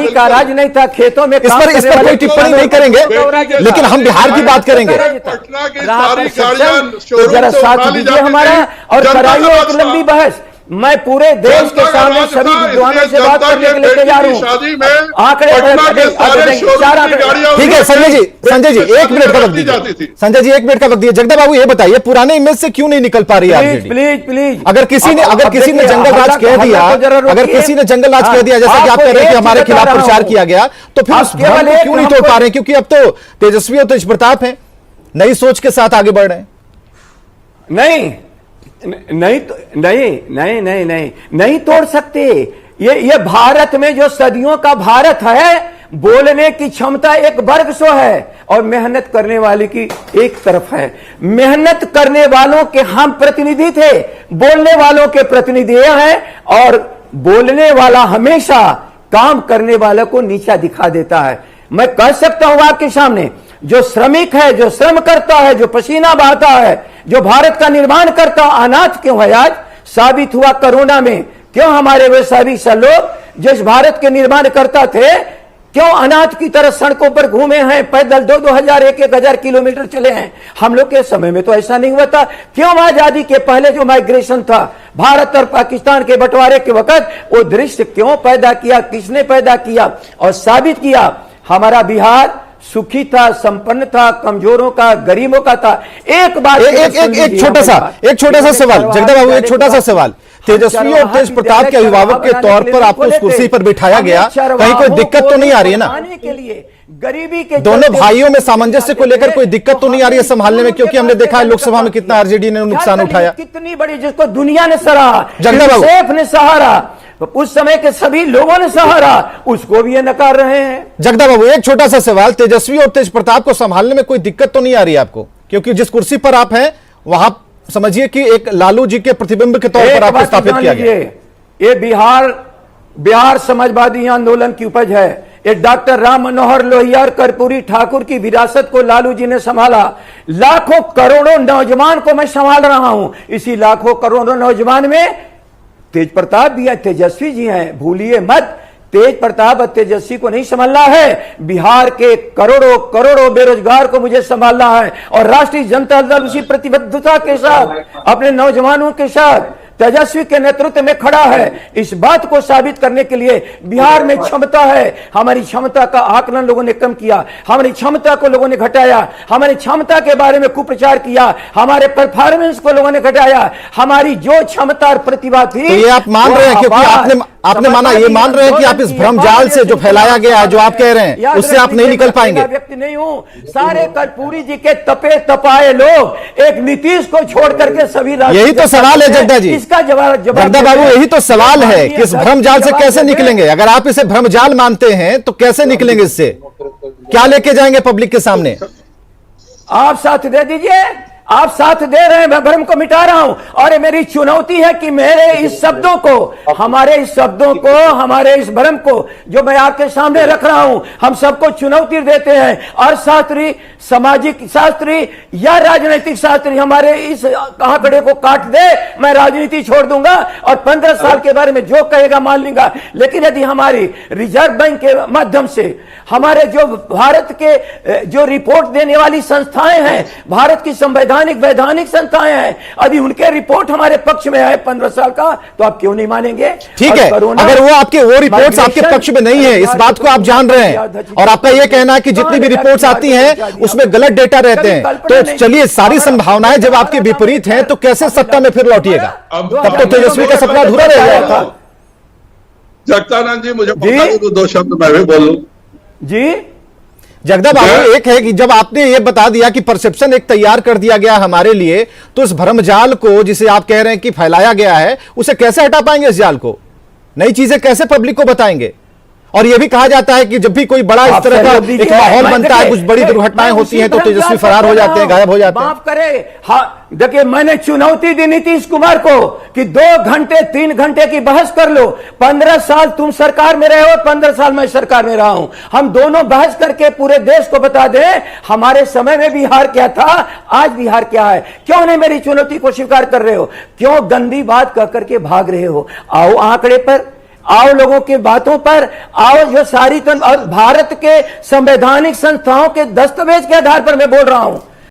पानी का राज नहीं था, खेतों में इस पर कोई टिप्पणी नहीं करेंगे, लेकिन हम बिहार की बात करेंगे। तो जरा साथ दीजिए हमारा और कराइए एक लंबी बहस। मैं पूरे देश के सामने सभी विद्वानों से बात करने के लिए तैयार हूँ। आंकड़े ठीक है संजय जी 1 मिनट का वक्त दीजिए। संजय जी 1 मिनट का वक्त दीजिए। जगदा बाबू ये बताइए, पुराने इमेज से क्यों नहीं निकल पा रही है? प्लीज अगर किसी ने जंगल राज कह दिया, अगर किसी ने जंगल राज कह दिया, जैसा कि आप कह रहे हैं कि हमारे खिलाफ प्रचार किया गया, तो फिर उस भ्रम को क्यों नहीं तोड़ पा रहे? क्योंकि अब तो तेजस्वी और तेज प्रताप है, नई सोच के साथ आगे बढ़ रहे हैं। नहीं तोड़ सकते। ये भारत में जो सदियों का भारत है, बोलने की क्षमता एक वर्ग सो है और मेहनत करने वाले की एक तरफ है। मेहनत करने वालों के हम प्रतिनिधि थे, बोलने वालों के प्रतिनिधि हैं, और बोलने वाला हमेशा काम करने वाले को नीचा दिखा देता है। मैं कह सकता हूं आपके सामने, जो श्रमिक है, जो श्रम करता है, जो पसीना बहाता है, जो भारत का निर्माण करता, अनाथ क्यों है आज? साबित हुआ कोरोना में। क्यों हमारे वे सभी लोग जो इस भारत के निर्माण करता थे, क्यों अनाथ की तरह सड़कों पर घूमे हैं, पैदल 2-2 हजार 1-1 हजार किलोमीटर चले हैं? हम लोग के समय में तो ऐसा नहीं हुआ था। क्यों आजादी के पहले जो माइग्रेशन था, भारत और पाकिस्तान के बंटवारे के वक्त, वो दृश्य क्यों पैदा किया? किसने पैदा किया और साबित किया? हमारा बिहार सुखी था, संपन्न था, कमजोरों का, गरीबों का था। एक बात, एक छोटा सा सवाल जगदा बाबू, एक छोटा सा सवाल। तेजस्वी और तेज प्रताप के अभिभावक के तौर पर आपको उस कुर्सी पर बिठाया गया, कहीं कोई दिक्कत तो नहीं आ रही है ना? के लिए गरीबी के दोनों भाइयों में सामंजस्य को लेकर कोई दिक्कत तो नहीं आ रही है संभालने में? क्योंकि हमने देखा है लोकसभा में कितना आरजेडी ने नुकसान उठाया। कितनी बड़ी, जिसको दुनिया ने सराहा, जगदा बाबू ने सहारा, उस समय के सभी लोगों ने सहारा, उसको भी ये नकार रहे हैं। जगदा बाबू एक छोटा सा सवाल, तेजस्वी और तेज प्रताप को संभालने में कोई दिक्कत तो नहीं आ रही है आपको? क्योंकि जिस कुर्सी पर आप हैं वहां समझिए कि एक लालू जी के प्रतिबिंब के तौर पर आपको स्थापित किया गया। ये बिहार समाजवादी आंदोलन की उपज है। ये डॉक्टर राम मनोहर लोहिया और कर्पूरी ठाकुर की विरासत को लालू जी ने संभाला। लाखों करोड़ों नौजवान को मैं संभाल रहा हूं। इसी लाखों करोड़ों नौजवान में तेज प्रताप भी है, तेजस्वी जी हैं, भूलिए मत। तेज प्रताप और तेजस्वी को नहीं संभालना है, बिहार के करोड़ों बेरोजगार को मुझे संभालना है। और राष्ट्रीय जनता दल उसी प्रतिबद्धता के साथ अपने नौजवानों के साथ तेजस्वी के नेतृत्व में खड़ा है। इस बात को साबित करने के लिए बिहार में क्षमता है। हमारी क्षमता का आकलन लोगों ने कम किया, हमारी क्षमता को लोगों ने घटाया, हमारी क्षमता के बारे में कुप्रचार किया, हमारे परफॉर्मेंस को लोगों ने घटाया। हमारी जो क्षमता और प्रतिभा थी, तो ये आप मान रहे हैं, क्योंकि आपने माना, ये मान रहे हैं कि आप इस भ्रम जाल से जो फैलाया गया है, जो आप कह रहे हैं, उससे आप नहीं निकल पाएंगे। व्यक्ति नहीं हूं, सारे कर्पूरी जी के तपे तपाए लोग एक नीतीश को छोड़ करके सभी, यही तो सवाल है जगदा जी, इसका जवाब जगदा बाबू यही तो सवाल है कि इस भ्रम जाल से कैसे निकलेंगे? अगर आप इसे भ्रम जाल मानते हैं तो कैसे निकलेंगे इससे? क्या लेके जाएंगे पब्लिक के सामने? आप साथ दे दीजिए, आप साथ दे रहे हैं, मैं भ्रम को मिटा रहा हूं। और मेरी चुनौती है कि मेरे इस शब्दों को, हमारे इस शब्दों को, हमारे इस भ्रम को जो मैं आपके सामने रख रहा हूं, हम सबको चुनौती देते हैं। और शास्त्री, सामाजिक शास्त्री या राजनीतिक शास्त्री हमारे इस आंकड़े को काट दे, मैं राजनीति छोड़ दूंगा और 15 साल के बारे में जो कहेगा मान लूंगा। लेकिन यदि हमारी रिजर्व बैंक के माध्यम से हमारे जो भारत के जो रिपोर्ट देने वाली संस्थाएं हैं, भारत की वैधानिक संस्थाएं हैं, यदि उनके रिपोर्ट हमारे पक्ष में है 15 साल का, तो आप क्यों नहीं मानेंगे? ठीक है, अगर वो रिपोर्ट्स आपके पक्ष में नहीं है, इस बात को आप जान रहे हैं, और आपका यह कहना है कि जितनी भी रिपोर्ट्स आती हैं उसमें गलत डेटा रहते हैं, तो चलिए सारी संभावनाएं जब आपके विपरीत हैं तो कैसे सत्ता में फिर लौटिएगा? तब तो तेजस्वी का सपना अधूरा रह गया था। जगदानंद जी मुझे दो शब्द मैं भी बोल लूं जी। जगदा बाबू, एक है कि जब आपने ये बता दिया कि परसेप्शन एक तैयार कर दिया गया हमारे लिए, तो इस भ्रमजाल को जिसे आप कह रहे हैं कि फैलाया गया है, उसे कैसे हटा पाएंगे? इस जाल को, नई चीजें कैसे पब्लिक को बताएंगे? और यह भी कहा जाता है कि जब भी कोई बड़ा इस तरह का एक माहौल बनता है, कुछ बड़ी दुर्घटनाएं होती हैं, तो तेजस्वी फरार हो जाते हैं, गायब हो जाते हैं। माफ करे, हाँ, देखिए मैंने चुनौती दी नीतीश कुमार को कि 2 घंटे 3 घंटे की बहस कर लो। 15 साल तुम सरकार में रहे हो, 15 साल मैं सरकार में रहा हूं। हम दोनों बहस करके पूरे देश को बता दें हमारे समय में बिहार क्या था, आज बिहार क्या है। क्यों नहीं मेरी चुनौती को स्वीकार कर रहे हो? क्यों गंदी बात कह करके भाग रहे हो? आओ आंकड़े पर, आओ लोगों की बातों पर आओ, जो सारी और भारत के संवैधानिक संस्थाओं के दस्तावेज के आधार पर मैं बोल रहा हूं